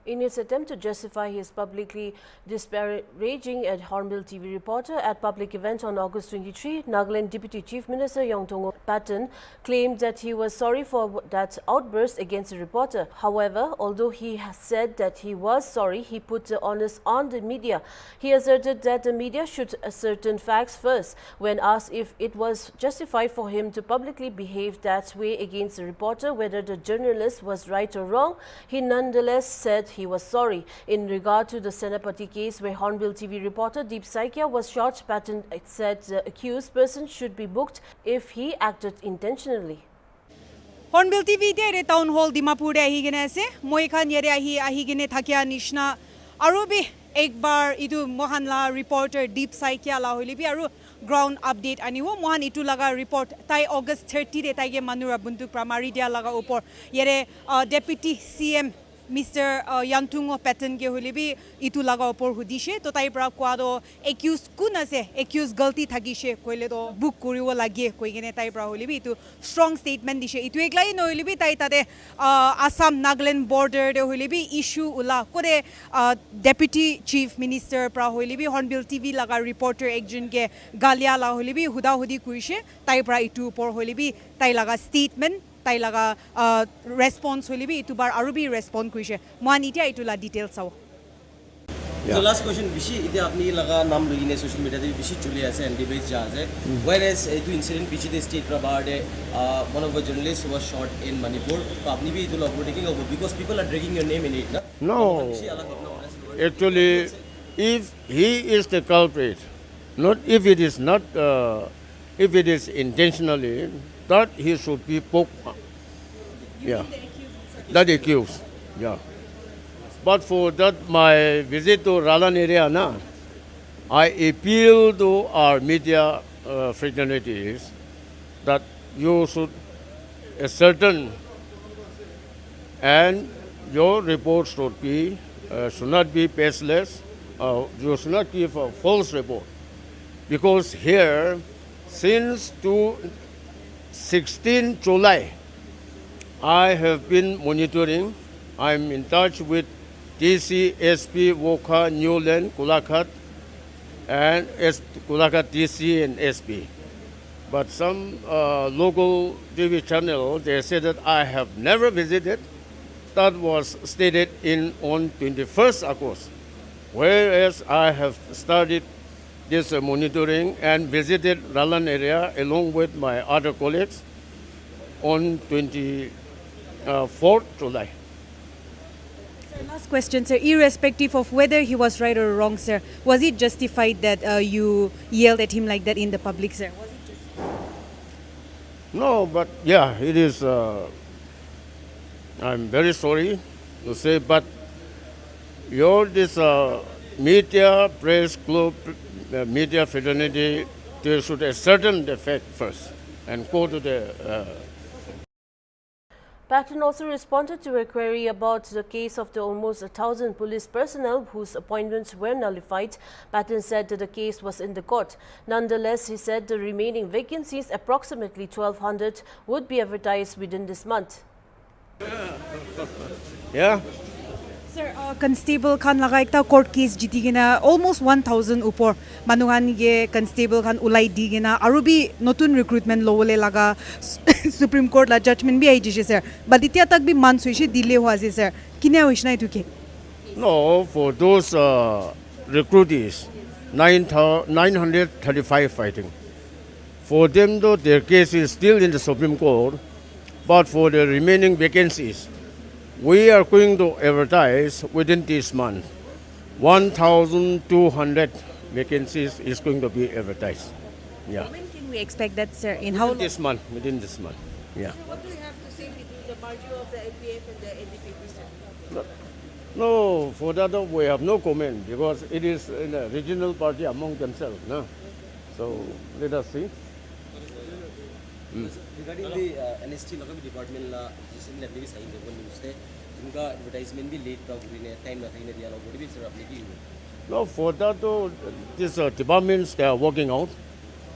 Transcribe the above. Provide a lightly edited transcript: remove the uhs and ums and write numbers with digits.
In his attempt to justify his publicly disparaging at Hornbill TV reporter at public event on August 23, Nagaland Deputy Chief Minister Yongthong Patton claimed that he was sorry for that outburst against the reporter. However, although he has said that he was sorry, he put the onus on the media. He asserted that the media should ascertain facts first. When asked if it was justified for him to publicly behave that way against the reporter, whether the journalist was right or wrong, he nonetheless said he was sorry. In regard to the Senapati case where Hornbill TV reporter Deep Saikia was shot, Patton said the accused person should be booked if he acted intentionally. Hornbill TV de town hall Dimapur ahi gine ase moi khan yere ahi gine thakya nishna aru bi ek bar idu mohanla reporter Deep Saikia la hoili bi aru ground update aniwo mohan itu laga report tai August 30 de tai ge manura buntuk primary dia laga upor yere deputy CM Mr. Yongthong Patton ke hoile bi itu laga upor hudishe to tai pra kwado accused kun ase accused galti thagise koile to book koriwo lage koigene tai pra hoile bi itu strong statement dishe itu eklai no hoile bi tai tade Assam Nagaland border de hoile bi issue ula kore deputy chief minister pra hoile bi Hornbill TV laga reporter ekjon ke galia la hoile bi huda hudi kuise tai pra itu upor hoile bi tai laga statement tai laga response holi bi itu bar aru bi respond kuise moan itia itu la details saw. So last question bishi ide apni laga naam logine social media de bishi chuli ase and debate ja ase whereas itu incident bishi de state rabard one of the journalists was shot in Manipur to apni bi itu log taking over because people are dragging your name in it na. No, actually if he is the culprit, not if it is not if it is intentionally, that he should be poked. Yeah, that accused. Yeah. But for that, my visit to Ralan area, na, I appeal to our media fraternities that you should ascertain and your report should not be baseless. You should not give a false report because here, since 16 July, I have been monitoring. I'm in touch with DC, SP, Wokha, Newland, Kulakat, and Kulakat DC and SP. But some local TV channel, they said that I have never visited. That was stated on 21st August. Whereas I have started this monitoring and visited Ralan area along with my other colleagues on 24th July. Sir, last question, sir. Irrespective of whether he was right or wrong, sir, was it justified that you yelled at him like that in the public, sir? Was it justified? No, but yeah, it is. I'm very sorry to say, but this media, press club, media fraternity, they should ascertain the fact first and go to the. Patton also responded to a query about the case of the almost 1,000 police personnel whose appointments were nullified. Patton said that the case was in the court. Nonetheless, he said the remaining vacancies, approximately 1,200, would be advertised within this month. Yeah. Sir, constable khan laga ekta court case jiti gina almost 1,000 upor manuhan ge constable khan ulai di gina aru bi notun recruitment lowole laga Supreme Court la judgment bi ai jise sir but itia tak bi man suise delay hua ase sir kine hoishna itu ke. No, for those recruitees, 935 I think. For them though, their case is still in the Supreme Court, but for the remaining vacancies, we are going to advertise within this month. 1,200 vacancies is going to be advertised. Yeah. When can we expect that, sir? In how long? Within this month. Yeah. What do you have to say between the party of the NPF and the NDP, sir? No, for that we have no comment because it is in a regional party among themselves. No? So let us see. Regarding the NST local department la recently apni sign the news te inka advertisement bi late ka gurine time na dialogue would be sir apni ki. No, for that though, these departments they are working out.